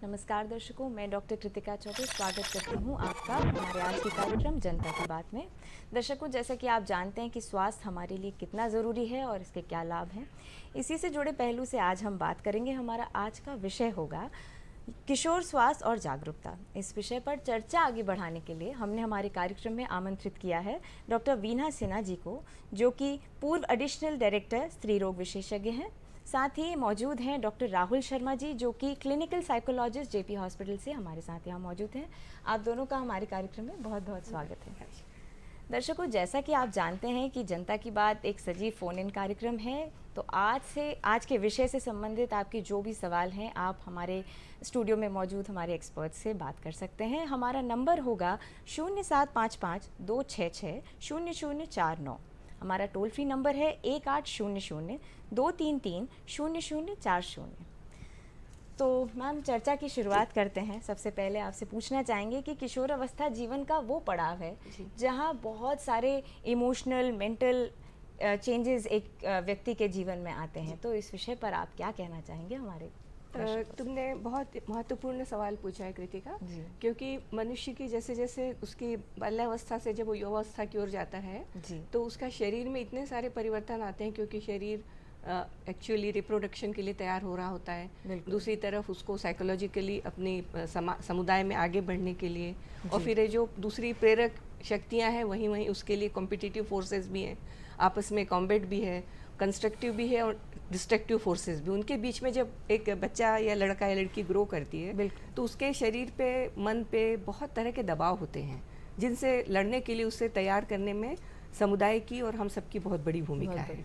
नमस्कार दर्शकों, मैं डॉक्टर कृतिका चौबे स्वागत करती हूँ आपका हमारे आज के कार्यक्रम जनता की बात में। दर्शकों, जैसा कि आप जानते हैं कि स्वास्थ्य हमारे लिए कितना ज़रूरी है और इसके क्या लाभ हैं, इसी से जुड़े पहलू से आज हम बात करेंगे। हमारा आज का विषय होगा किशोर स्वास्थ्य और जागरूकता। इस विषय पर चर्चा आगे बढ़ाने के लिए हमने हमारे कार्यक्रम में आमंत्रित किया है डॉक्टर वीना सिन्हा जी को, जो कि पूर्व एडिशनल डायरेक्टर स्त्री रोग विशेषज्ञ हैं। साथ ही मौजूद हैं डॉक्टर राहुल शर्मा जी, जो कि क्लिनिकल साइकोलॉजिस्ट जेपी हॉस्पिटल से हमारे साथ यहाँ मौजूद हैं। आप दोनों का हमारे कार्यक्रम में बहुत बहुत स्वागत है। दर्शकों, जैसा कि आप जानते हैं कि जनता की बात एक सजीव फ़ोन इन कार्यक्रम है, तो आज के विषय से संबंधित आपके जो भी सवाल हैं, आप हमारे स्टूडियो में मौजूद हमारे एक्सपर्ट से बात कर सकते हैं। हमारा नंबर होगा 0755-266-0049। हमारा टोल फ्री नंबर है 1800-233-0040। तो मैम, चर्चा की शुरुआत करते हैं। सबसे पहले आपसे पूछना चाहेंगे कि किशोर अवस्था जीवन का वो पड़ाव है जहाँ बहुत सारे इमोशनल, मेंटल चेंजेस एक व्यक्ति के जीवन में आते हैं। तो इस विषय पर आप क्या कहना चाहेंगे हमारे तुमने बहुत महत्वपूर्ण सवाल पूछा है कृतिका, क्योंकि मनुष्य की जैसे जैसे उसकी बाल्यावस्था से जब वो युवावस्था की ओर जाता है तो उसका शरीर में इतने सारे परिवर्तन आते हैं, क्योंकि शरीर एक्चुअली रिप्रोडक्शन के लिए तैयार हो रहा होता है। दूसरी तरफ उसको साइकोलॉजिकली अपनी समुदाय में आगे बढ़ने के लिए, और फिर ये जो दूसरी प्रेरक शक्तियाँ हैं वहीं वहीं उसके लिए कॉम्पिटिटिव फोर्सेस भी हैं, आपस में कॉम्बैट भी है, कंस्ट्रक्टिव भी है और डिस्ट्रक्टिव फोर्सेस भी। उनके बीच में जब एक बच्चा या लड़का या लड़की ग्रो करती है तो उसके शरीर पे, मन पे बहुत तरह के दबाव होते हैं, जिनसे लड़ने के लिए उसे तैयार करने में समुदाय की और हम सबकी बहुत बड़ी भूमिका है।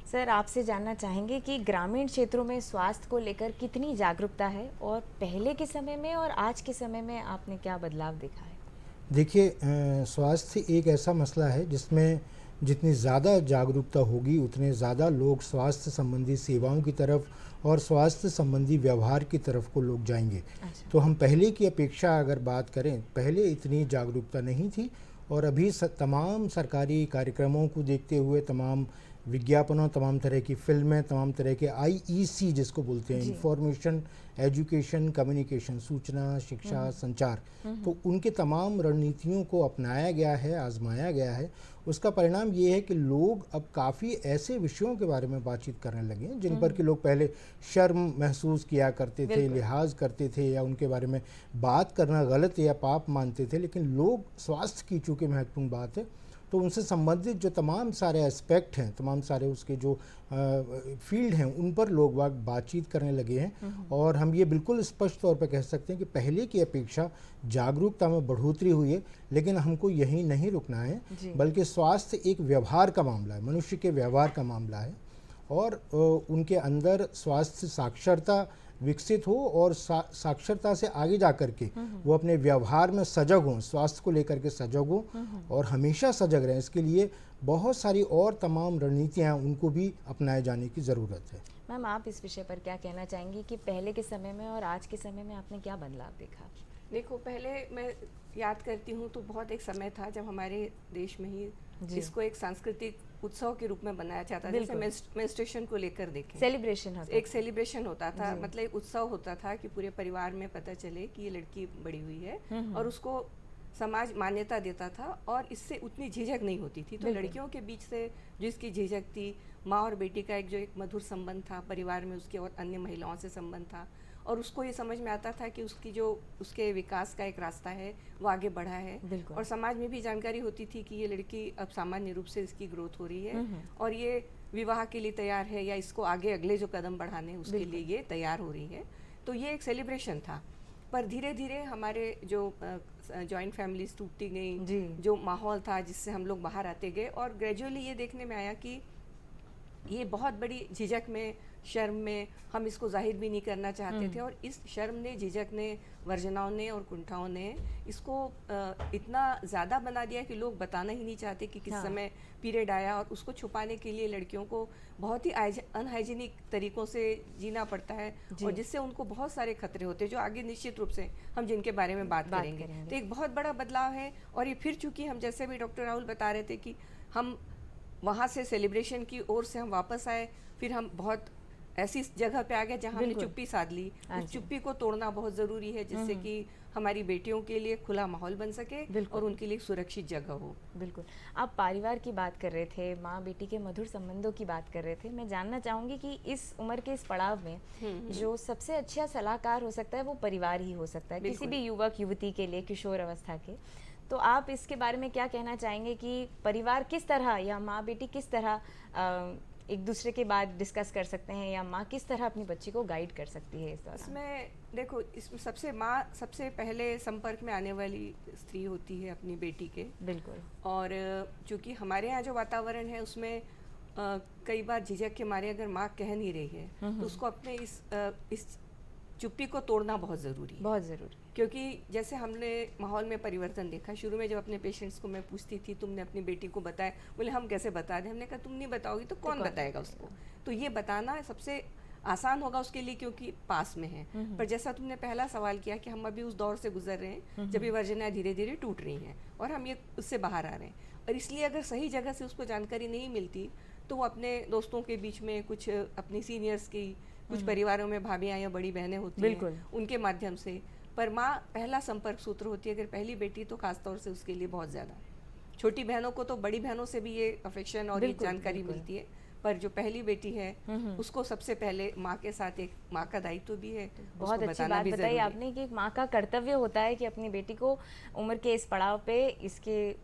सर, आपसे जानना चाहेंगे कि ग्रामीण क्षेत्रों में स्वास्थ्य को लेकर कितनी जागरूकता है, और पहले के समय में और आज के समय में आपने क्या बदलाव देखा है? देखिए, स्वास्थ्य एक ऐसा मसला है जिसमें जितनी ज़्यादा जागरूकता होगी उतने ज़्यादा लोग स्वास्थ्य संबंधी सेवाओं की तरफ और स्वास्थ्य संबंधी व्यवहार की तरफ को लोग जाएंगे। तो हम पहले की अपेक्षा अगर बात करें, पहले इतनी जागरूकता नहीं थी, और अभी तमाम सरकारी कार्यक्रमों को देखते हुए, तमाम विज्ञापनों, तमाम तरह की फिल्में, तमाम तरह के IEC जिसको बोलते हैं, इंफॉर्मेशन, एजुकेशन, कम्युनिकेशन, सूचना, शिक्षा, संचार, तो उनके तमाम रणनीतियों को अपनाया गया है, आजमाया गया है। उसका परिणाम ये है कि लोग अब काफ़ी ऐसे विषयों के बारे में बातचीत करने लगे हैं जिन पर कि लोग पहले शर्म महसूस किया करते थे, लिहाज करते थे, या उनके बारे में बात करना गलत या पाप मानते थे। लेकिन लोग स्वास्थ्य की चूँकि महत्वपूर्ण बात है, तो उनसे संबंधित जो तमाम सारे एस्पेक्ट हैं, तमाम सारे उसके जो फील्ड हैं, उन पर लोग बातचीत करने लगे हैं। और हम ये बिल्कुल स्पष्ट तौर पर कह सकते हैं कि पहले की अपेक्षा जागरूकता में बढ़ोतरी हुई है। लेकिन हमको यहीं नहीं रुकना है, बल्कि स्वास्थ्य एक व्यवहार का मामला है, मनुष्य के व्यवहार का मामला है, और उनके अंदर स्वास्थ्य साक्षरता विकसित हो, और साक्षरता से आगे जा कर के वो अपने व्यवहार में सजग हों, स्वास्थ्य को लेकर के सजग हों, और हमेशा सजग रहें। इसके लिए बहुत सारी और तमाम रणनीतियाँ उनको भी अपनाए जाने की ज़रूरत है। मैम, आप इस विषय पर क्या कहना चाहेंगी कि पहले के समय में और आज के समय में आपने क्या बदलाव देखा? देखो, पहले मैं याद करती हूँ तो बहुत एक समय था जब हमारे देश में ही इसको एक सांस्कृतिक उत्सव के रूप में बनाया जाता था। जैसे मेंस्ट्रुएशन को लेकर देखें, एक सेलिब्रेशन होता था, मतलब एक उत्सव होता था कि पूरे परिवार में पता चले कि ये लड़की बड़ी हुई है, और उसको समाज मान्यता देता था, और इससे उतनी झिझक नहीं होती थी। तो लड़कियों के बीच से जिसकी झिझक थी, माँ और बेटी का एक मधुर संबंध था, परिवार में उसके और अन्य महिलाओं से संबंध था, और उसको ये समझ में आता था कि उसके विकास का एक रास्ता है, वो आगे बढ़ा है, और समाज में भी जानकारी होती थी कि ये लड़की अब सामान्य रूप से इसकी ग्रोथ हो रही है, और ये विवाह के लिए तैयार है, या इसको आगे अगले जो कदम बढ़ाने उसके लिए ये तैयार हो रही है। तो ये एक सेलिब्रेशन था। पर धीरे धीरे हमारे जो जॉइंट फैमिलीज टूटती गई, जो माहौल था जिससे हम लोग बाहर आते गए, और ग्रेजुअली ये देखने में आया कि ये बहुत बड़ी झिझक में, शर्म में हम इसको जाहिर भी नहीं करना चाहते थे, और इस शर्म ने, झिझक ने, वर्जनाओं ने और कुंठाओं ने इसको इतना ज़्यादा बना दिया कि लोग बताना ही नहीं चाहते कि किस समय पीरियड आया, और उसको छुपाने के लिए लड़कियों को बहुत ही अनहाइजीनिक तरीक़ों से जीना पड़ता है, और जिससे उनको बहुत सारे खतरे होते हैं, जो आगे निश्चित रूप से हम जिनके बारे में बात करेंगे। तो एक बहुत बड़ा बदलाव है, और ये फिर चूँकि हम जैसे भी डॉक्टर राहुल बता रहे थे कि हम वहाँ से सेलिब्रेशन की ओर से हम वापस आए, फिर हम बहुत ऐसी जगह पे आ गया जहाँ हमने चुप्पी साध ली। उस चुप्पी को तोड़ना बहुत ज़रूरी है, जिससे कि हमारी बेटियों के लिए खुला माहौल बन सके और उनके लिए सुरक्षित जगह हो। बिल्कुल। आप परिवार की बात कर रहे थे, माँ बेटी के मधुर संबंधों की बात कर रहे थे। मैं जानना चाहूँगी कि इस उम्र के इस पड़ाव में जो सबसे अच्छा सलाहकार हो सकता है वो परिवार ही हो सकता है, किसी भी युवक युवती के लिए, किशोर अवस्था के। तो आप इसके बारे में क्या कहना चाहेंगे कि परिवार किस तरह या माँ बेटी किस तरह एक दूसरे के बाद डिस्कस कर सकते हैं, या माँ किस तरह अपनी बच्ची को गाइड कर सकती है इस दौरान? इसमें देखो, इसमें माँ सबसे पहले संपर्क में आने वाली स्त्री होती है अपनी बेटी के। बिल्कुल। और चूँकि हमारे यहाँ जो वातावरण है उसमें कई बार झिझक के मारे अगर माँ कह नहीं रही है तो उसको अपने इस चुप्पी को तोड़ना बहुत ज़रूरी है। बहुत ज़रूरी। क्योंकि जैसे हमने माहौल में परिवर्तन देखा, शुरू में जब अपने पेशेंट्स को मैं पूछती थी तुमने अपनी बेटी को बताया, बोले हम कैसे बता दें। हमने कहा तुम नहीं बताओगी तो कौन बताएगा उसको। तो ये बताना सबसे आसान होगा उसके लिए क्योंकि पास में है। पर जैसा तुमने पहला सवाल किया कि हम अभी उस दौर से गुजर रहे हैं जब ये वर्जनाएं धीरे धीरे टूट रही हैं और हम ये उससे बाहर आ रहे हैं, और इसलिए अगर सही जगह से उसको जानकारी नहीं मिलती तो वो अपने दोस्तों के बीच में, कुछ अपनी सीनियर्स की, कुछ परिवारों में भाभियाँ या बड़ी बहनें होती हैं, उनके माध्यम से। पर माँ पहला संपर्क सूत्र होती है। अगर पहली बेटी तो खासतौर से उसके लिए बहुत ज़्यादा। छोटी बहनों को तो बड़ी बहनों से भी ये अफेक्शन और ये जानकारी मिलती है, पर जो पहली बेटी है उसको सबसे पहले माँ के साथ एक माँ का दायित्व भी है। बहुत अच्छी बात बताई आपने कि माँ का कर्तव्य होता है कि अपनी बेटी को उम्र के इस पड़ाव पे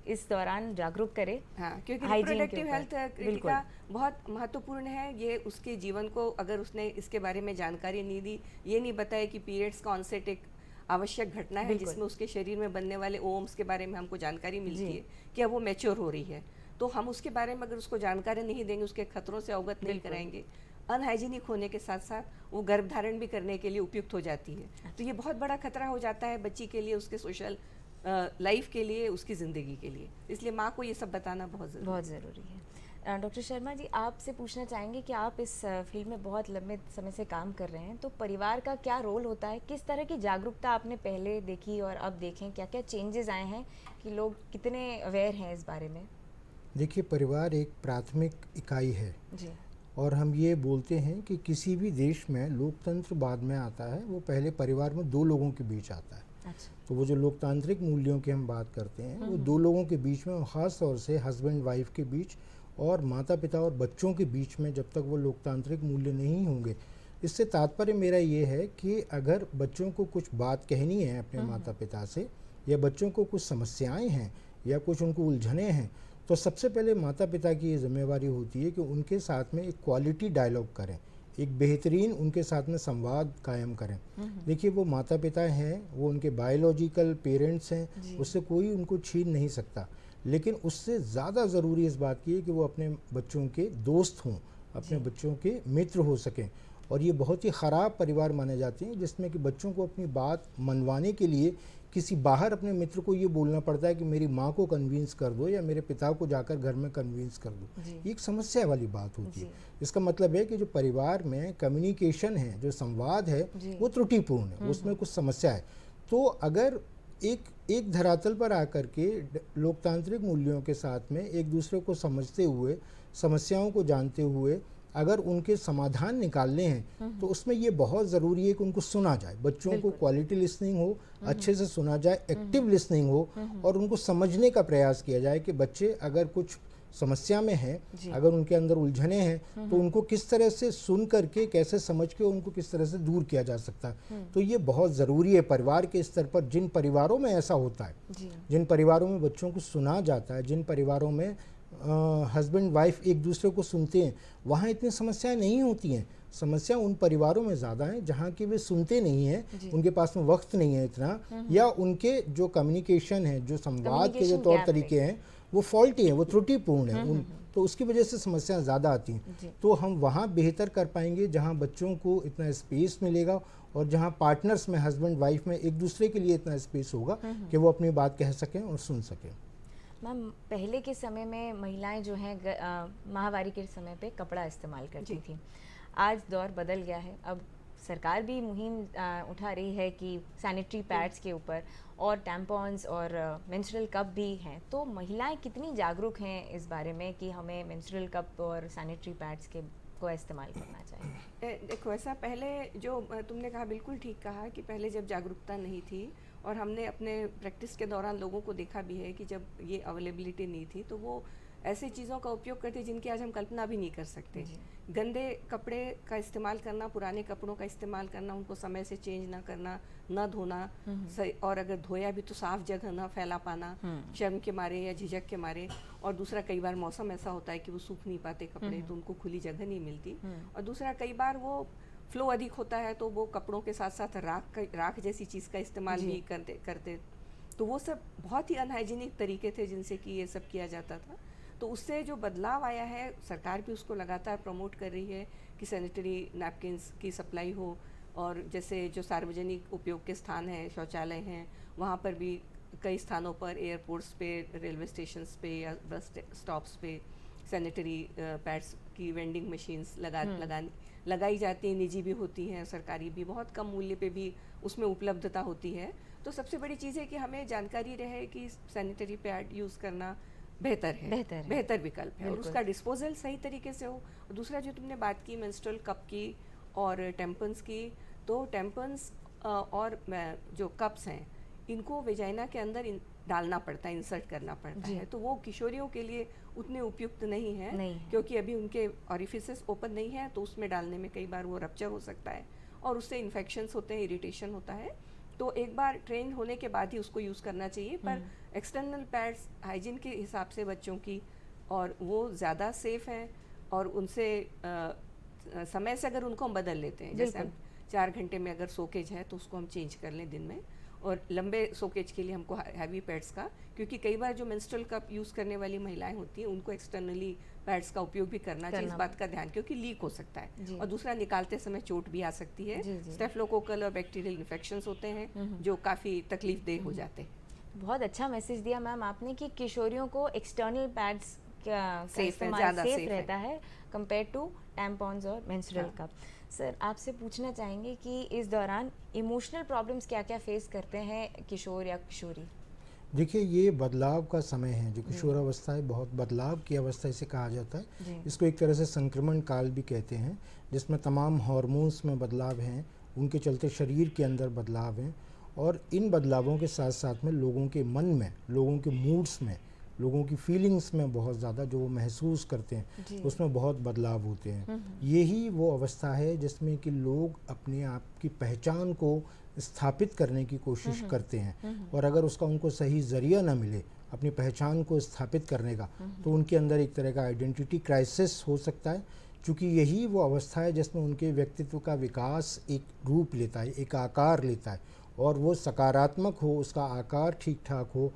इस दौरान जागरूक करे। हाँ, क्योंकि रिप्रोडक्टिव हेल्थ कृतिका बहुत महत्वपूर्ण है। ये उसके जीवन को, अगर उसने इसके बारे में जानकारी नहीं दी, ये नहीं बताया कि पीरियड्स का ऑनसेट एक आवश्यक घटना है जिसमें उसके शरीर में बनने वाले ओम्स के बारे में हमको जानकारी मिलती है कि अब वो मैच्योर हो रही है, तो हम उसके बारे में अगर उसको जानकारी नहीं देंगे, उसके खतरों से अवगत नहीं कराएंगे, अनहाइजीनिक होने के साथ साथ वो गर्भधारण भी करने के लिए उपयुक्त हो जाती है। तो ये बहुत बड़ा खतरा हो जाता है बच्ची के लिए, उसके सोशल लाइफ के लिए, उसकी ज़िंदगी के लिए। इसलिए माँ को ये सब बताना बहुत ज़रूरी है। डॉक्टर शर्मा जी, आपसे पूछना चाहेंगे कि आप इस फील्ड में बहुत लंबे समय से काम कर रहे हैं, तो परिवार का क्या रोल होता है? किस तरह की जागरूकता आपने पहले देखी और अब देखें? क्या क्या चेंजेस आए हैं कि लोग कितने अवेयर हैं इस बारे में? देखिए, परिवार एक प्राथमिक इकाई है जी। और हम ये बोलते हैं कि किसी भी देश में लोकतंत्र बाद में आता है, वो पहले परिवार में दो लोगों के बीच आता है। अच्छा। तो वो जो लोकतांत्रिक मूल्यों की हम बात करते हैं वो दो लोगों के बीच में, ख़ास तौर से हस्बैंड वाइफ के बीच और माता पिता और बच्चों के बीच में, जब तक वो लोकतांत्रिक मूल्य नहीं होंगे। इससे तात्पर्य मेरा ये है कि अगर बच्चों को कुछ बात कहनी है अपने माता पिता से, या बच्चों को कुछ समस्याएं हैं या कुछ उनको उलझने हैं, तो सबसे पहले माता पिता की ये जिम्मेवारी होती है कि उनके साथ में एक क्वालिटी डायलॉग करें, एक बेहतरीन उनके साथ में संवाद कायम करें। देखिए, वो माता पिता हैं, वो उनके बायोलॉजिकल पेरेंट्स हैं, उससे कोई उनको छीन नहीं सकता, लेकिन उससे ज़्यादा ज़रूरी इस बात की है कि वो अपने बच्चों के दोस्त हों, अपने बच्चों के मित्र हो सकें। और ये बहुत ही ख़राब परिवार माने जाते हैं जिसमें कि बच्चों को अपनी बात मनवाने के लिए किसी बाहर अपने मित्र को ये बोलना पड़ता है कि मेरी माँ को कन्विंस कर दो या मेरे पिता को जाकर घर में कन्विंस कर दो। ये एक समस्या वाली बात होती है। इसका मतलब है कि जो परिवार में कम्युनिकेशन है, जो संवाद है, वो त्रुटिपूर्ण है, उसमें कुछ समस्या है। तो अगर एक धरातल पर आकर के लोकतांत्रिक मूल्यों के साथ में एक दूसरे को समझते हुए, समस्याओं को जानते हुए अगर उनके समाधान निकालने हैं, तो उसमें ये बहुत ज़रूरी है कि उनको सुना जाए। बच्चों को क्वालिटी लिसनिंग हो, अच्छे से सुना जाए, एक्टिव लिसनिंग हो, और उनको समझने का प्रयास किया जाए कि बच्चे अगर कुछ समस्या में हैं, अगर उनके अंदर उलझने हैं, तो उनको किस तरह से सुन करके, कैसे समझ के उनको किस तरह से दूर किया जा सकता है। तो ये बहुत ज़रूरी है परिवार के स्तर पर। जिन परिवारों में ऐसा होता है, जिन परिवारों में बच्चों को सुना जाता है, जिन परिवारों में हस्बैंड वाइफ एक दूसरे को सुनते हैं, वहाँ इतनी समस्याएं नहीं होती हैं। समस्या उन परिवारों में ज़्यादा है जहाँ की वे सुनते नहीं हैं, उनके पास में वक्त नहीं है इतना, या उनके जो कम्युनिकेशन है, जो संवाद के जो तौर तरीके हैं, वो फॉल्टी हैं, वो त्रुटिपूर्ण है। तो उसकी वजह से समस्याएं ज़्यादा आती हैं। तो हम वहाँ बेहतर कर पाएंगे जहाँ बच्चों को इतना स्पेस मिलेगा और जहाँ पार्टनर्स में, हस्बैंड वाइफ में एक दूसरे के लिए इतना स्पेस होगा कि वो अपनी बात कह सकें और सुन सकें। मैम, पहले के समय में महिलाएं जो हैं माहवारी के समय पे कपड़ा इस्तेमाल करती थी। आज दौर बदल गया है। अब सरकार भी मुहिम उठा रही है कि सैनिटरी पैड्स के ऊपर, और टैम्पॉन्स और मेंस्ट्रुअल कप भी हैं। तो महिलाएं कितनी जागरूक हैं इस बारे में कि हमें मेंस्ट्रुअल कप और सैनिटरी पैड्स के को इस्तेमाल करना चाहिए? देखो, ऐसा पहले जो तुमने कहा बिल्कुल ठीक कहा कि पहले जब जागरूकता नहीं थी और हमने अपने प्रैक्टिस के दौरान लोगों को देखा भी है कि जब ये अवेलेबिलिटी नहीं थी तो वो ऐसी चीज़ों का उपयोग करते जिनकी आज हम कल्पना भी नहीं कर सकते। गंदे कपड़े का इस्तेमाल करना, पुराने कपड़ों का इस्तेमाल करना, उनको समय से चेंज ना करना, ना धोना, और अगर धोया भी तो साफ जगह ना फैला पाना, शर्म के मारे या झिझक के मारे। और दूसरा, कई बार मौसम ऐसा होता है कि वो सूख नहीं पाते कपड़े, तो उनको खुली जगह नहीं मिलती। और दूसरा, कई बार वो फ्लो अधिक होता है तो वो कपड़ों के साथ साथ राख जैसी चीज़ का इस्तेमाल भी करते। तो वो सब बहुत ही अनहाइजीनिक तरीके थे जिनसे कि ये सब किया जाता था। तो उससे जो बदलाव आया है, सरकार भी उसको लगातार प्रमोट कर रही है कि सैनिटरी नैपकिन्स की सप्लाई हो, और जैसे जो सार्वजनिक उपयोग के स्थान हैं, शौचालय हैं, वहाँ पर भी कई स्थानों पर, एयरपोर्ट्स पे, रेलवे स्टेशंस पे या बस स्टॉप्स पे सैनिटरी पैड्स की वेंडिंग मशीन्स लगाई जाती हैं। निजी भी होती हैं, सरकारी भी, बहुत कम मूल्य पे भी उसमें उपलब्धता होती है। तो सबसे बड़ी चीज़ है कि हमें जानकारी रहे कि सैनिटरी पैड यूज़ करना बेहतर विकल्प है, और उसका डिस्पोजल सही तरीके से हो। दूसरा, जो तुमने बात की मेंस्ट्रुअल कप की और टेम्पन्स की, तो टेम्पन्स और जो कप्स हैं, इनको वेजाइना के अंदर डालना पड़ता है, इंसर्ट करना पड़ता है। तो वो किशोरियों के लिए उतने उपयुक्त नहीं है, क्योंकि अभी उनके ऑरिफिसेस ओपन नहीं है, तो उसमें डालने में कई बार वो रप्चर हो सकता है और उससे इन्फेक्शंस होते हैं, इरिटेशन होता है। तो एक बार ट्रेन होने के बाद ही उसको यूज़ करना चाहिए। पर एक्सटर्नल पैड्स हाइजीन के हिसाब से बच्चों की, और वो ज़्यादा सेफ़ हैं, और उनसे समय से अगर उनको हम बदल लेते हैं, जैसे हम 4 घंटे में अगर सोकेज है तो उसको हम चेंज कर लें दिन में, और लंबे सोकेज के लिए हमको हैवी पैड्स का, क्योंकि कई बार जो मेंस्ट्रुअल कप यूज़ करने वाली महिलाएं होती हैं उनको एक्सटर्नली पैड्स का उपयोग भी करना चाहिए, इस बात का ध्यान, क्योंकि लीक हो सकता है। और दूसरा, निकालते समय चोट भी आ सकती है। स्टेफिलोकोकल और बैक्टीरियल इन्फेक्शंस होते हैं जो काफ़ी तकलीफदेह हो जाते हैं। बहुत अच्छा मैसेज दिया मैम आपने कि किशोरियों को एक्सटर्नल पैड्स का इस्तेमाल सेफ रहता है कंपेयर टू टैम्पॉन्स और मेंस्ट्रुअल कप। सर, आपसे पूछना चाहेंगे कि इस दौरान इमोशनल प्रॉब्लम्स क्या क्या फेस करते हैं किशोर या किशोरी? देखिए, ये बदलाव का समय है, जो किशोरावस्था है, बहुत बदलाव की अवस्था इसे कहा जाता है। इसको एक तरह से संक्रमण काल भी कहते हैं, जिसमें तमाम हार्मोन्स में बदलाव हैं, उनके चलते शरीर के अंदर बदलाव हैं, और इन बदलावों के साथ साथ में लोगों के मन में, लोगों के मूड्स में, लोगों की फीलिंग्स में बहुत ज़्यादा जो वो महसूस करते हैं, उसमें बहुत बदलाव होते हैं। यही वो अवस्था है जिसमें कि लोग अपने आप की पहचान को स्थापित करने की कोशिश करते हैं, और अगर उसका उनको सही ज़रिया ना मिले अपनी पहचान को स्थापित करने का, तो उनके अंदर एक तरह का आइडेंटिटी क्राइसिस हो सकता है, क्योंकि यही वो अवस्था है जिसमें उनके व्यक्तित्व का विकास एक रूप लेता है, एक आकार लेता है, और वो सकारात्मक हो, उसका आकार ठीक ठाक हो।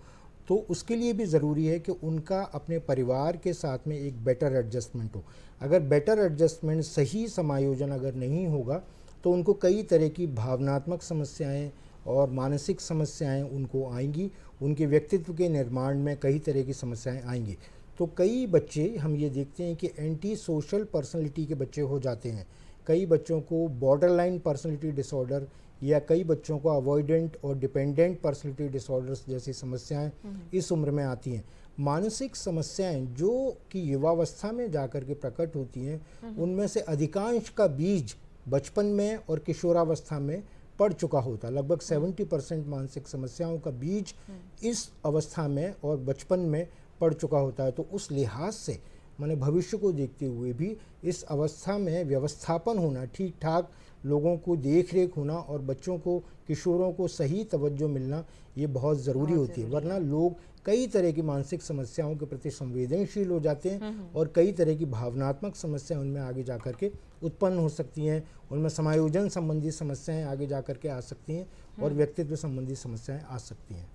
तो उसके लिए भी ज़रूरी है कि उनका अपने परिवार के साथ में एक बेटर एडजस्टमेंट हो। अगर बेटर एडजस्टमेंट, सही समायोजन अगर नहीं होगा, तो उनको कई तरह की भावनात्मक समस्याएं और मानसिक समस्याएं उनको आएंगी, उनके व्यक्तित्व के निर्माण में कई तरह की समस्याएं आएंगी। तो कई बच्चे, हम ये देखते हैं कि एंटी सोशल पर्सनैलिटी के बच्चे हो जाते हैं, कई बच्चों को बॉर्डरलाइन पर्सनैलिटी डिसऑर्डर, या कई बच्चों को अवॉइडेंट और डिपेंडेंट पर्सनैलिटी डिसऑर्डर्स जैसी समस्याएं इस उम्र में आती हैं। मानसिक समस्याएं जो कि युवावस्था में जाकर के प्रकट होती हैं, उनमें से अधिकांश का बीज बचपन में और किशोरावस्था में पड़ चुका होता है। लगभग 70% मानसिक समस्याओं का बीज इस अवस्था में और बचपन में पड़ चुका होता है। तो उस लिहाज से माने भविष्य को देखते हुए भी इस अवस्था में व्यवस्थापन होना, ठीक ठाक लोगों को देख रेख होना, और बच्चों को, किशोरों को सही तवज्जो मिलना, ये बहुत ज़रूरी होती है। वरना लोग कई तरह की मानसिक समस्याओं के प्रति संवेदनशील हो जाते हैं, और कई तरह की भावनात्मक समस्याएं उनमें आगे जाकर के उत्पन्न हो सकती हैं, उनमें समायोजन संबंधी समस्याएं आगे जाकर के आ सकती हैं, और व्यक्तित्व संबंधी समस्याएं आ सकती हैं।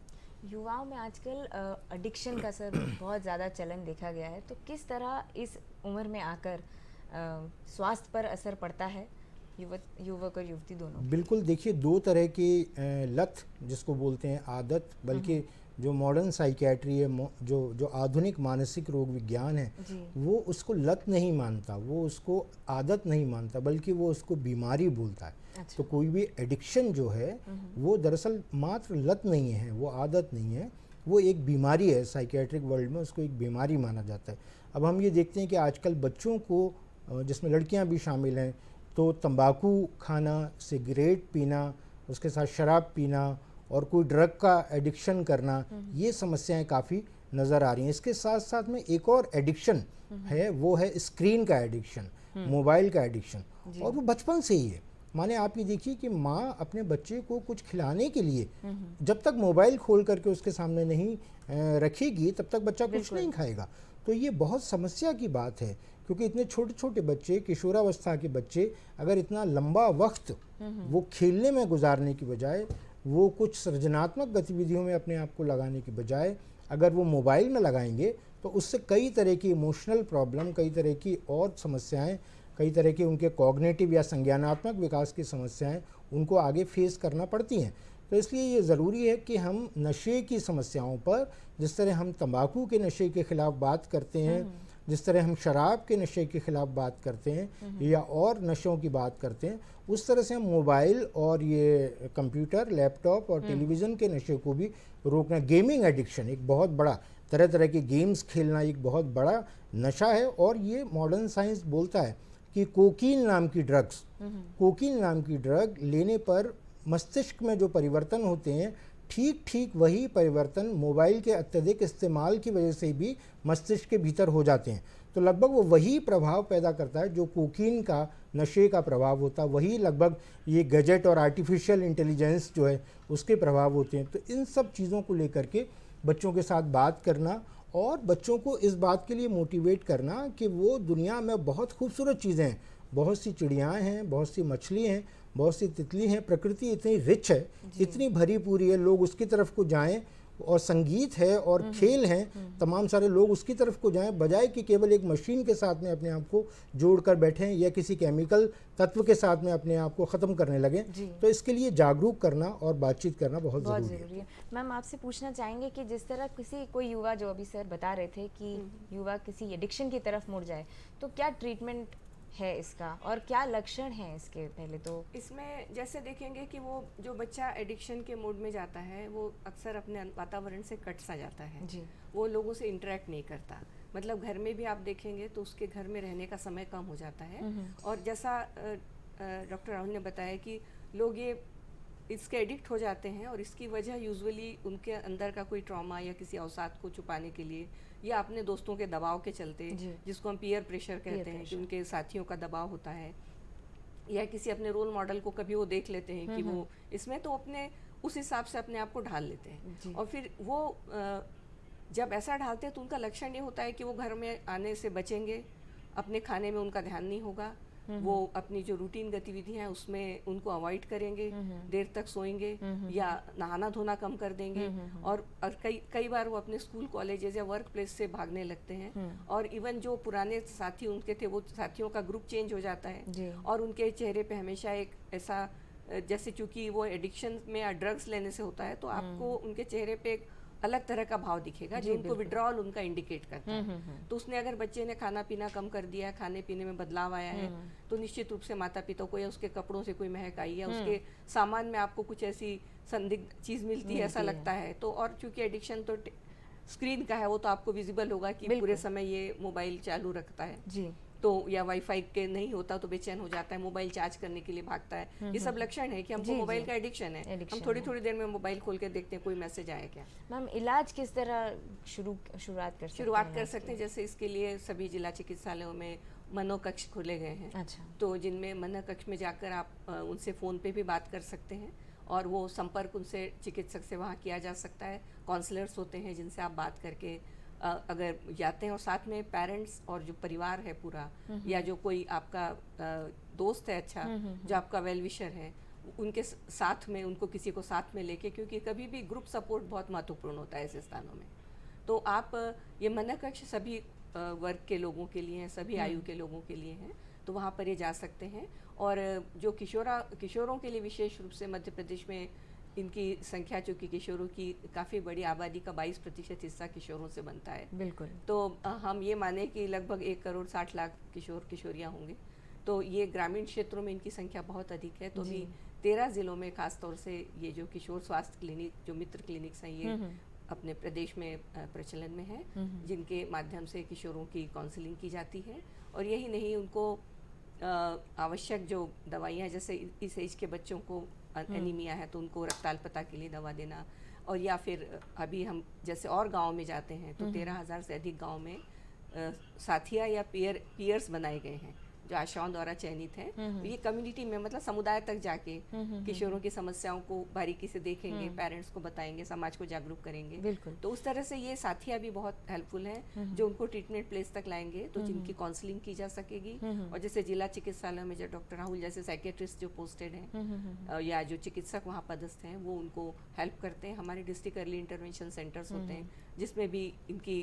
युवाओं में आजकल एडिक्शन का सर बहुत ज़्यादा चलन देखा गया है, तो किस तरह इस उम्र में आकर स्वास्थ्य पर असर पड़ता है युवक और युवती दोनों? बिल्कुल, देखिए, दो तरह की लत जिसको बोलते हैं, आदत, बल्कि जो मॉडर्न साइकियाट्री है, जो आधुनिक मानसिक रोग विज्ञान है, वो उसको लत नहीं मानता, वो उसको आदत नहीं मानता, बल्कि वो उसको बीमारी बोलता है। अच्छा। तो कोई भी एडिक्शन जो है वो दरअसल मात्र लत नहीं है, वो आदत नहीं है, वो एक बीमारी है। साइकियाट्रिक वर्ल्ड में उसको एक बीमारी माना जाता है। अब हम ये देखते हैं कि आजकल बच्चों को जिसमें लड़कियां भी शामिल हैं, तो तंबाकू खाना, सिगरेट पीना, उसके साथ शराब पीना और कोई ड्रग का एडिक्शन करना, ये समस्याएं काफ़ी नज़र आ रही हैं। इसके साथ साथ में एक और एडिक्शन है, वो है स्क्रीन का एडिक्शन, मोबाइल का एडिक्शन, और वो बचपन से ही है। माने आप ये देखिए कि माँ अपने बच्चे को कुछ खिलाने के लिए जब तक मोबाइल खोल करके उसके सामने नहीं रखेगी, तब तक बच्चा कुछ नहीं खाएगा। तो ये बहुत समस्या की बात है, क्योंकि इतने छोटे छोटे बच्चे, किशोरावस्था के बच्चे, अगर इतना लंबा वक्त वो खेलने में गुजारने की बजाय, वो कुछ सृजनात्मक गतिविधियों में अपने आप को लगाने की बजाय अगर वो मोबाइल में लगाएंगे, तो उससे कई तरह की इमोशनल प्रॉब्लम, कई तरह की और समस्याएं, कई तरह के उनके कॉग्निटिव या संज्ञानात्मक विकास की समस्याएं उनको आगे फेस करना पड़ती हैं। तो इसलिए ये ज़रूरी है कि हम नशे की समस्याओं पर, जिस तरह हम तंबाकू के नशे के ख़िलाफ़ बात करते हैं, जिस तरह हम शराब के नशे के ख़िलाफ़ बात करते हैं या और नशों की बात करते हैं, उस तरह से हम मोबाइल और ये कंप्यूटर, लैपटॉप और टेलीविज़न के नशे को भी रोकना। गेमिंग एडिक्शन एक बहुत बड़ा, तरह तरह के गेम्स खेलना एक बहुत बड़ा नशा है, और ये मॉडर्न साइंस बोलता है कि कोकीन नाम की ड्रग्स, कोकीन नाम की ड्रग लेने पर मस्तिष्क में जो परिवर्तन होते हैं, ठीक ठीक वही परिवर्तन मोबाइल के अत्यधिक इस्तेमाल की वजह से भी मस्तिष्क के भीतर हो जाते हैं। तो लगभग वो वही प्रभाव पैदा करता है जो कोकीन का नशे का प्रभाव होता है, वही लगभग ये गैजेट और आर्टिफिशियल इंटेलिजेंस जो है उसके प्रभाव होते हैं। तो इन सब चीज़ों को लेकर के बच्चों के साथ बात करना और बच्चों को इस बात के लिए मोटिवेट करना कि वो दुनिया में बहुत खूबसूरत चीज़ें हैं, बहुत सी चिड़ियाँ हैं, बहुत सी मछली हैं, बहुत सी तितली हैं, प्रकृति इतनी रिच है, इतनी भरी पूरी है, लोग उसकी तरफ को जाएं, और संगीत है और खेल हैं, तमाम सारे लोग उसकी तरफ को जाएं, बजाय कि केवल एक मशीन के साथ में अपने आप को जोड़कर बैठें या किसी केमिकल तत्व के साथ में अपने आप को ख़त्म करने लगें। तो इसके लिए जागरूक करना और बातचीत करना बहुत ज़रूरी है। मैम, आपसे पूछना चाहेंगे कि जिस तरह कोई युवा, जो अभी सर बता रहे थे कि युवा किसी एडिक्शन की तरफ मुड़ जाए, तो क्या ट्रीटमेंट है इसका और क्या लक्षण हैं इसके? पहले तो इसमें जैसे देखेंगे कि वो जो बच्चा एडिक्शन के मोड में जाता है, वो अक्सर अपने वातावरण से कट सा जाता है जी। वो लोगों से इंटरेक्ट नहीं करता, मतलब घर में भी आप देखेंगे तो उसके घर में रहने का समय कम हो जाता है। और जैसा डॉक्टर राहुल ने बताया कि लोग ये इसके एडिक्ट हो जाते हैं, और इसकी वजह यूजुअली उनके अंदर का कोई ट्रॉमा या किसी अवसाद को छुपाने के लिए, या अपने दोस्तों के दबाव के चलते, जिसको हम पीयर प्रेशर कहते हैं, कि उनके साथियों का दबाव होता है, या किसी अपने रोल मॉडल को कभी वो देख लेते हैं कि वो इसमें, तो अपने उस हिसाब से अपने आप को ढाल लेते हैं। और फिर वो जब ऐसा ढालते हैं तो उनका लक्षण ये होता है कि वो घर में आने से बचेंगे, अपने खाने में उनका ध्यान नहीं होगा, वो अपनी जो रूटीन गतिविधियां हैं उसमें उनको अवॉइड करेंगे, देर तक सोएंगे या नहाना धोना कम कर देंगे, और कई बार वो अपने स्कूल, कॉलेजेस या वर्क प्लेस से भागने लगते हैं, और इवन जो पुराने साथी उनके थे, वो साथियों का ग्रुप चेंज हो जाता है, और उनके चेहरे पे हमेशा एक ऐसा, जैसे चूंकि वो एडिक्शन में या ड्रग्स लेने से होता है, तो आपको उनके चेहरे पे एक अलग तरह का भाव दिखेगा जो उनको विड्रॉल उनका इंडिकेट करता है। तो उसने, अगर बच्चे ने खाना पीना कम कर दिया है, खाने पीने में बदलाव आया है, तो निश्चित रूप से माता पिता को या उसके कपड़ों से कोई महक आई है, उसके सामान में आपको कुछ ऐसी संदिग्ध चीज मिलती है, ऐसा लगता है, तो और चूंकि एडिक्शन तो स्क्रीन का है, वो तो आपको विजिबल होगा कि पूरे समय ये मोबाइल चालू रखता है जी, तो या वाईफाई के नहीं होता तो बेचैन हो जाता है, मोबाइल चार्ज करने के लिए भागता है। ये सब लक्षण है कि हमको मोबाइल का एडिक्शन है। हम थोड़ी थोड़ी देर में मोबाइल खोल के देखते हैं कोई मैसेज आया क्या। मैम, इलाज किस तरह शुरुआत कर सकते हैं? जैसे इसके लिए सभी जिला चिकित्सालयों में मनोकक्ष खोले गए हैं। अच्छा। तो जिनमें मनोकक्ष में जाकर आप उनसे फ़ोन पे भी बात कर सकते हैं, और वो संपर्क उनसे चिकित्सक से वहाँ किया जा सकता है। काउंसलर्स होते हैं जिनसे आप बात करके अगर जाते हैं, और साथ में पेरेंट्स और जो परिवार है पूरा, या जो कोई आपका दोस्त है अच्छा, जो आपका वेल विशर है, उनके साथ में, उनको किसी को साथ में लेके, क्योंकि कभी भी ग्रुप सपोर्ट बहुत महत्वपूर्ण होता है ऐसे स्थानों में। तो आप ये मनोकक्ष सभी वर्ग के लोगों के लिए हैं, सभी आयु के लोगों के लिए हैं, तो वहाँ पर ये जा सकते हैं। और जो किशोरों के लिए विशेष रूप से मध्य प्रदेश में इनकी संख्या, चूँकि किशोरों की काफ़ी बड़ी आबादी का 22% हिस्सा किशोरों से बनता है। बिल्कुल। तो हम ये माने कि लगभग 1,60,00,000 किशोर किशोरियाँ होंगे, तो ये ग्रामीण क्षेत्रों में इनकी संख्या बहुत अधिक है। तो अभी 13 ज़िलों में खास तौर से ये जो किशोर स्वास्थ्य क्लिनिक, जो मित्र क्लिनिक्स हैं, ये अपने प्रदेश में प्रचलन में है, जिनके माध्यम से किशोरों की काउंसलिंग की जाती है। और यही नहीं, उनको आवश्यक जो दवाइयाँ, जैसे इस एज के बच्चों को एनीमिया है तो उनको रक्ताल्पता के लिए दवा देना, और या फिर अभी हम जैसे और गांव में जाते हैं तो 13,000 से अधिक गांव में साथिया या पीयर्स बनाए गए हैं जो आशाओं द्वारा चयनित हैं। ये कम्युनिटी में मतलब समुदाय तक जाके किशोरों की समस्याओं को बारीकी से देखेंगे, पेरेंट्स को बताएंगे, समाज को जागरूक करेंगे। तो उस तरह से ये साथिया भी बहुत हेल्पफुल हैं जो उनको ट्रीटमेंट प्लेस तक लाएंगे, तो जिनकी काउंसलिंग की जा सकेगी। और जैसे जिला चिकित्सालय में जो डॉक्टर राहुल जैसे साइकेट्रिस्ट जो पोस्टेड हैं या जो चिकित्सक वहाँ पदस्थ हैं, वो उनको हेल्प करते हैं। हमारे डिस्ट्रिक्ट अर्ली इंटरवेंशन सेंटर्स होते हैं जिसमें भी इनकी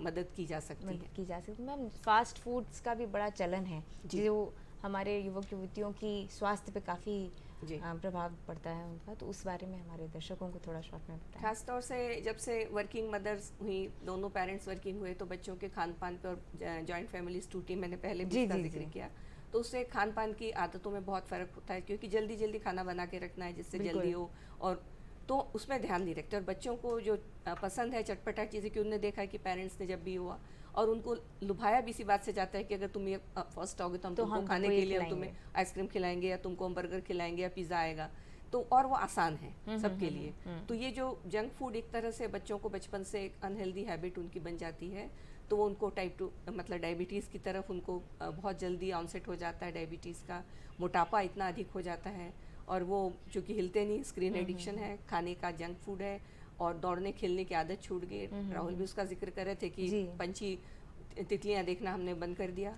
मदद की जा सकती है। मैम, फास्ट फूड्स का भी बड़ा चलन है जो हमारे युवक युवतियों की स्वास्थ्य पे काफ़ी प्रभाव पड़ता है उनका, तो उस बारे में हमारे दर्शकों को थोड़ा शॉर्ट में बताएं। खासतौर से जब से वर्किंग मदर्स हुई, दोनों पेरेंट्स वर्किंग हुए, तो बच्चों के खान पान पे, और जॉइंट फैमिलीज टूटी, मैंने पहले भी इसका जिक्र किया, तो उससे खान पान की आदतों में बहुत फ़र्क होता है, क्योंकि जल्दी जल्दी खाना बना के रखना है जिससे जल्दी हो, और तो उसमें ध्यान नहीं रखते। और बच्चों को जो पसंद है चटपटा चीज़ें, कि उन्होंने देखा है कि पेरेंट्स ने जब भी हुआ, और उनको लुभाया भी इसी बात से जाता है कि अगर तुम ये फर्स्ट आओगे तो हम तुमको खाने के लिए हम तुम्हें आइसक्रीम खिलाएंगे, या तुमको हम बर्गर खिलाएंगे, या पिज़्ज़ा आएगा, तो और वो आसान है सबके लिए। तो ये जो जंक फूड एक तरह से बच्चों को बचपन से एक अनहेल्दी हैबिट उनकी बन जाती है, तो वो उनको टाइप 2 मतलब डायबिटीज़ की तरफ उनको बहुत जल्दी ऑनसेट हो जाता है डायबिटीज़ का। मोटापा इतना अधिक हो जाता है, और वो चूँकि हिलते नहीं, स्क्रीन एडिक्शन है, खाने का जंक फूड है, और दौड़ने खेलने की आदत छूट गई। राहुल भी उसका जिक्र कर रहे थे कि पंछी तितलियाँ देखना हमने बंद कर दिया।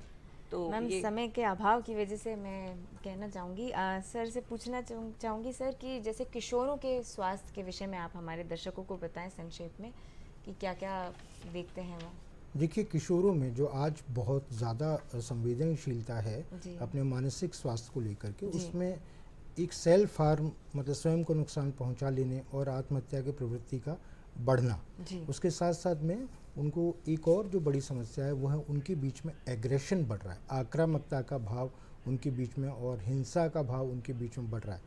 तो मैम, समय के अभाव की वजह से मैं कहना चाहूँगी, सर से पूछना चाहूँगी सर कि जैसे किशोरों के स्वास्थ्य के विषय में आप हमारे दर्शकों को बताएं संक्षेप में कि क्या क्या देखते हैं वो। देखिए, किशोरों में जो आज बहुत ज़्यादा संवेदनशीलता है अपने मानसिक स्वास्थ्य को लेकर के, उसमें एक सेल्फ हार्म मतलब स्वयं को नुकसान पहुंचा लेने और आत्महत्या की प्रवृत्ति का बढ़ना, उसके साथ साथ में उनको एक और जो बड़ी समस्या है वो है उनके बीच में एग्रेशन बढ़ रहा है, आक्रामकता का भाव उनके बीच में और हिंसा का भाव उनके बीच में बढ़ रहा है।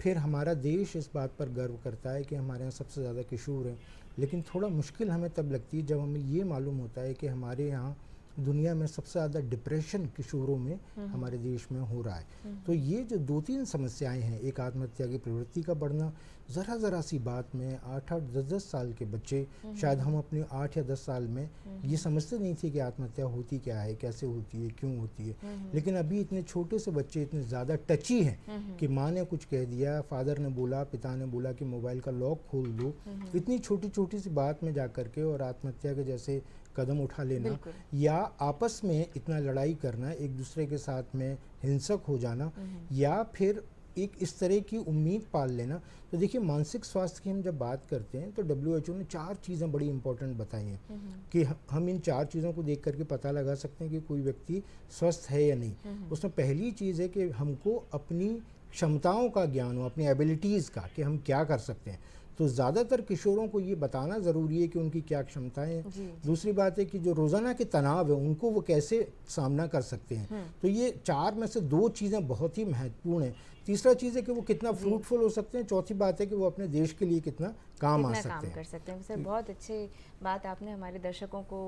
फिर हमारा देश इस बात पर गर्व करता है कि हमारे यहाँ सबसे ज़्यादा किशोर हैं, लेकिन थोड़ा मुश्किल हमें तब लगती है जब हमें ये मालूम होता है कि हमारे यहाँ दुनिया में सबसे ज़्यादा डिप्रेशन किशोरों में हमारे देश में हो रहा है। तो ये जो 2-3 समस्याएं हैं, एक आत्महत्या की प्रवृत्ति का बढ़ना, ज़रा सी बात में 8-8, 10-10 साल के बच्चे, शायद हम अपने 8 या 10 साल में ये समझते नहीं थे कि आत्महत्या होती क्या है, कैसे होती है, क्यों होती है, लेकिन अभी इतने छोटे से बच्चे इतने ज़्यादा टची हैं कि माँ ने कुछ कह दिया, फादर ने बोला, पिता ने बोला कि मोबाइल का लॉक खोल दो, इतनी छोटी सी बात में जा कर के और आत्महत्या के जैसे कदम उठा लेना, या आपस में इतना लड़ाई करना, एक दूसरे के साथ में हिंसक हो जाना, या फिर एक इस तरह की उम्मीद पाल लेना। तो देखिए, मानसिक स्वास्थ्य की हम जब बात करते हैं तो WHO ने 4 चीज़ें बड़ी इंपॉर्टेंट बताई हैं कि हम इन 4 चीज़ों को देख करके पता लगा सकते हैं कि कोई व्यक्ति स्वस्थ है या नहीं। उसमें पहली चीज़ है कि हमको अपनी क्षमताओं का ज्ञान हो, अपनी एबिलिटीज़ का, कि हम क्या कर सकते हैं। तो ज़्यादातर किशोरों को ये बताना ज़रूरी है कि उनकी क्या क्षमताएं हैं। दूसरी बात है कि जो रोज़ाना के तनाव है उनको वो कैसे सामना कर सकते हैं। तो ये 4 में से 2 चीज़ें बहुत ही महत्वपूर्ण हैं। तीसरा चीज़ है कि वो कितना फ्रूटफुल हो सकते हैं। चौथी बात है कि वो अपने देश के लिए कितना काम आ सकते हैं। सर, बहुत अच्छी बात आपने हमारे दर्शकों को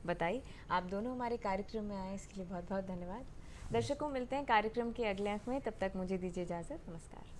बताई। आप दोनों हमारे कार्यक्रम में आए, इसके लिए बहुत बहुत धन्यवाद। दर्शकों, मिलते हैं कार्यक्रम के अगले अंक में, तब तक मुझे दीजिए इजाज़त। नमस्कार।